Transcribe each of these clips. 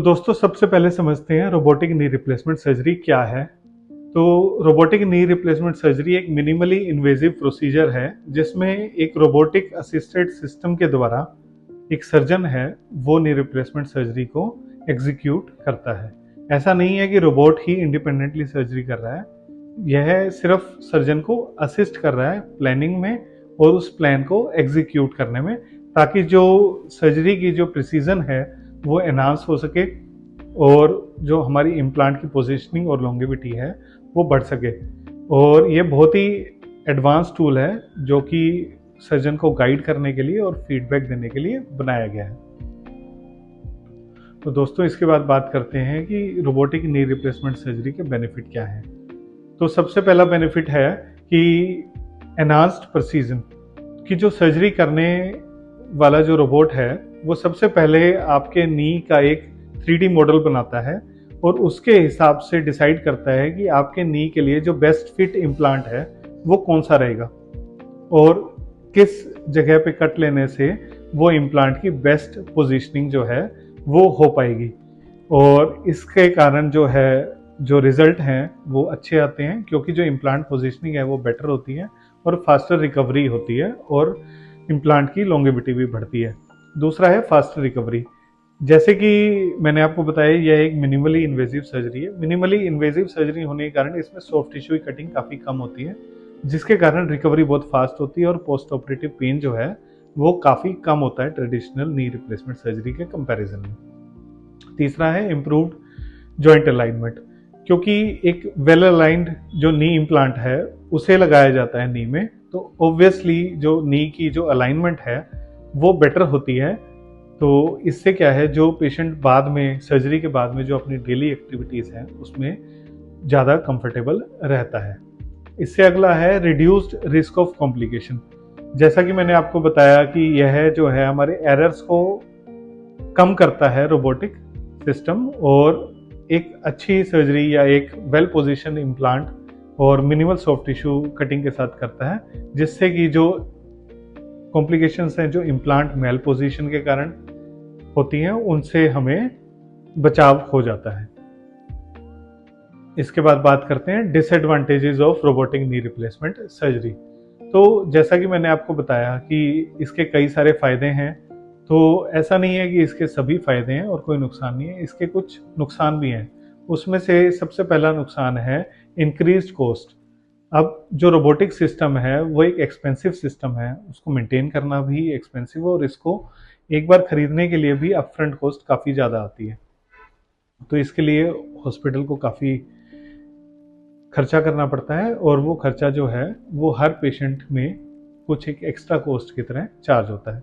तो दोस्तों सबसे पहले समझते हैं रोबोटिक नी रिप्लेसमेंट सर्जरी क्या है। तो रोबोटिक नी रिप्लेसमेंट सर्जरी एक मिनिमली इन्वेजिव प्रोसीजर है जिसमें एक रोबोटिक असिस्टेड सिस्टम के द्वारा एक सर्जन है वो नी रिप्लेसमेंट सर्जरी को एग्जीक्यूट करता है। ऐसा नहीं है कि रोबोट ही इंडिपेंडेंटली सर्जरी कर रहा है, यह सिर्फ सर्जन को असिस्ट कर रहा है प्लानिंग में और उस प्लान को एग्जीक्यूट करने में, ताकि जो सर्जरी की जो प्रिसीजन है वो एनहांस हो सके और जो हमारी इम्प्लांट की पोजीशनिंग और लॉन्गेविटी है वो बढ़ सके। और ये बहुत ही एडवांस टूल है जो कि सर्जन को गाइड करने के लिए और फीडबैक देने के लिए बनाया गया है। तो दोस्तों इसके बाद बात करते हैं कि रोबोटिक नी रिप्लेसमेंट सर्जरी के बेनिफिट क्या हैं। तो सबसे पहला बेनिफिट है कि एनहांस्ड प्रिसीजन, कि जो सर्जरी करने वाला जो रोबोट है वो सबसे पहले आपके नी का एक 3D मॉडल बनाता है और उसके हिसाब से डिसाइड करता है कि आपके नी के लिए जो बेस्ट फिट इम्प्लांट है वो कौन सा रहेगा और किस जगह पे कट लेने से वो इम्प्लांट की बेस्ट पोजीशनिंग जो है वो हो पाएगी। और इसके कारण जो है जो रिजल्ट हैं वो अच्छे आते हैं, क्योंकि जो इम्प्लांट पोजीशनिंग है वो बेटर होती है और फास्टर रिकवरी होती है और इम्प्लांट की लॉन्गेविटी भी बढ़ती है। दूसरा है फास्ट रिकवरी। जैसे कि मैंने आपको बताया यह एक मिनिमली इन्वेजिव सर्जरी है। मिनिमली इन्वेजिव सर्जरी होने के कारण इसमें सॉफ्ट टिश्यू की कटिंग काफ़ी कम होती है, जिसके कारण रिकवरी बहुत फास्ट होती है और पोस्ट ऑपरेटिव पेन जो है वो काफ़ी कम होता है ट्रेडिशनल नी रिप्लेसमेंट सर्जरी के कंपैरिजन में। तीसरा है इम्प्रूव्ड जॉइंट अलाइनमेंट, क्योंकि एक वेल अलाइंड जो नी इम्प्लांट है उसे लगाया जाता है नी में, तो ऑब्वियसली जो नी की जो अलाइनमेंट है वो बेटर होती है। तो इससे क्या है, जो पेशेंट बाद में सर्जरी के बाद में जो अपनी डेली एक्टिविटीज़ हैं उसमें ज़्यादा कंफर्टेबल रहता है। इससे अगला है रिड्यूस्ड रिस्क ऑफ कॉम्प्लिकेशन। जैसा कि मैंने आपको बताया कि यह जो है हमारे एरर्स को कम करता है रोबोटिक सिस्टम, और एक अच्छी सर्जरी या एक वेल पोजिशन इम्प्लांट और मिनिमल सॉफ्ट टिश्यू कटिंग के साथ करता है, जिससे कि जो कॉम्प्लिकेशंस हैं जो इम्प्लांट मेल पोजीशन के कारण होती हैं उनसे हमें बचाव हो जाता है। इसके बाद बात करते हैं disadvantages of robotic knee replacement surgery. तो जैसा कि मैंने आपको बताया कि इसके कई सारे फायदे हैं, तो ऐसा नहीं है कि इसके सभी फायदे हैं और कोई नुकसान नहीं है, इसके कुछ नुकसान भी हैं। उसमें से सबसे पहला नुकसान है इंक्रीज्ड कॉस्ट। अब जो रोबोटिक सिस्टम है वो एक एक्सपेंसिव सिस्टम है, उसको मेंटेन करना भी एक्सपेंसिव है और इसको एक बार खरीदने के लिए भी अपफ्रंट कॉस्ट काफ़ी ज़्यादा आती है। तो इसके लिए हॉस्पिटल को काफ़ी खर्चा करना पड़ता है और वो खर्चा जो है वो हर पेशेंट में कुछ एक एक्स्ट्रा कॉस्ट की तरह चार्ज होता है।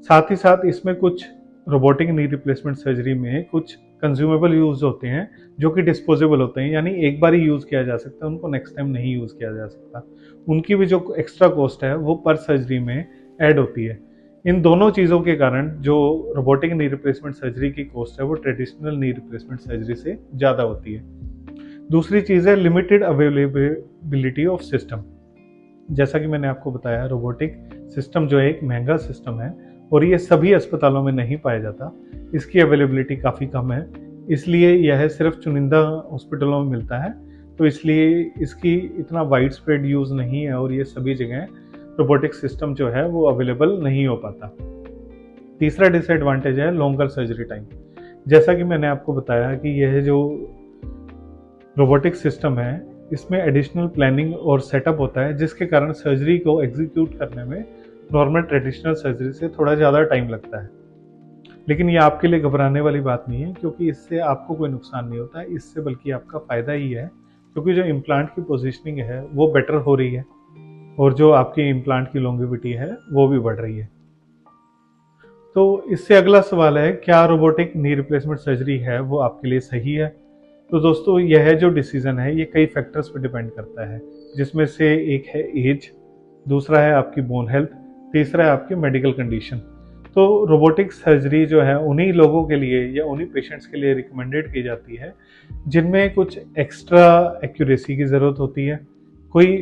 साथ ही साथ इसमें कुछ रोबोटिक नी रिप्लेसमेंट सर्जरी में कुछ कंज्यूमेबल यूज होते हैं जो कि डिस्पोजेबल होते हैं, यानी एक बार ही यूज़ किया जा सकता है, उनको नेक्स्ट टाइम नहीं यूज़ किया जा सकता। उनकी भी जो एक्स्ट्रा कॉस्ट है वो पर सर्जरी में ऐड होती है। इन दोनों चीज़ों के कारण जो रोबोटिक नी रिप्लेसमेंट सर्जरी की कॉस्ट है वो ट्रेडिशनल नी रिप्लेसमेंट सर्जरी से ज़्यादा होती है। दूसरी चीज़ है लिमिटेड अवेलेबिलिटी ऑफ सिस्टम। जैसा कि मैंने आपको बताया रोबोटिक सिस्टम जो है एक महंगा सिस्टम है और ये सभी अस्पतालों में नहीं पाया जाता, इसकी अवेलेबिलिटी काफ़ी कम है, इसलिए यह सिर्फ चुनिंदा हॉस्पिटलों में मिलता है। तो इसलिए इसकी इतना वाइड स्प्रेड यूज़ नहीं है और ये सभी जगह रोबोटिक सिस्टम जो है वो अवेलेबल नहीं हो पाता। तीसरा डिसएडवांटेज है लॉन्गर सर्जरी टाइम। जैसा कि मैंने आपको बताया कि यह जो रोबोटिक सिस्टम है इसमें एडिशनल प्लानिंग और सेटअप होता है, जिसके कारण सर्जरी को एग्जीक्यूट करने में नॉर्मल ट्रेडिशनल सर्जरी से थोड़ा ज़्यादा टाइम लगता है। लेकिन ये आपके लिए घबराने वाली बात नहीं है, क्योंकि इससे आपको कोई नुकसान नहीं होता है, इससे बल्कि आपका फ़ायदा ही है, क्योंकि जो इम्प्लांट की पोजीशनिंग है वो बेटर हो रही है और जो आपकी इम्प्लांट की लॉन्गेविटी है वो भी बढ़ रही है। तो इससे अगला सवाल है, क्या रोबोटिक नी रिप्लेसमेंट सर्जरी है वो आपके लिए सही है? तो दोस्तों यह जो डिसीजन है ये कई फैक्टर्स पर डिपेंड करता है, जिसमें से एक है एज, दूसरा है आपकी बोन हेल्थ, तीसरा है आपकी मेडिकल कंडीशन। तो रोबोटिक सर्जरी जो है उन्हीं लोगों के लिए या उन्हीं पेशेंट्स के लिए रिकमेंडेड की जाती है जिनमें कुछ एक्स्ट्रा एक्यूरेसी की ज़रूरत होती है, कोई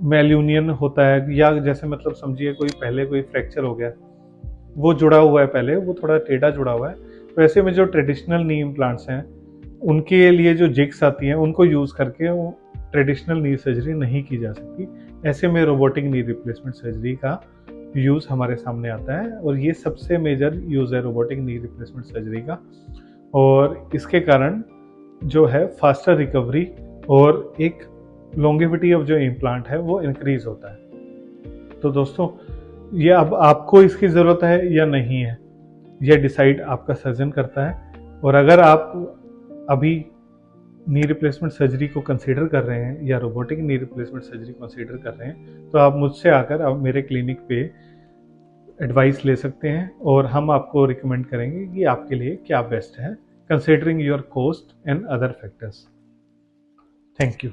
मेल्यूनियन होता है, या जैसे मतलब समझिए कोई पहले कोई फ्रैक्चर हो गया, वो जुड़ा हुआ है, पहले वो थोड़ा टेढ़ा जुड़ा हुआ है, तो ऐसे में जो ट्रेडिशनल नी इम्प्लांट्स हैं उनके लिए जो जिग्स आती हैं उनको यूज़ करके वो ट्रेडिशनल नी सर्जरी नहीं की जा सकती। ऐसे में रोबोटिक नी रिप्लेसमेंट सर्जरी का यूज़ हमारे सामने आता है और ये सबसे मेजर यूज़ है रोबोटिक नी रिप्लेसमेंट सर्जरी का। और इसके कारण जो है फास्टर रिकवरी और एक लॉन्गेविटी ऑफ जो इम्प्लांट है वो इंक्रीज होता है। तो दोस्तों, ये अब आपको इसकी ज़रूरत है या नहीं है, यह डिसाइड आपका सर्जन करता है। और अगर आप अभी नी रिप्लेसमेंट सर्जरी को कंसीडर कर रहे हैं या robotic knee replacement surgery consider कर रहे हैं, तो आप मुझसे आकर आप मेरे क्लिनिक पे एडवाइस ले सकते हैं और हम आपको रिकमेंड करेंगे कि आपके लिए क्या बेस्ट है, considering your cost and other factors. Thank you.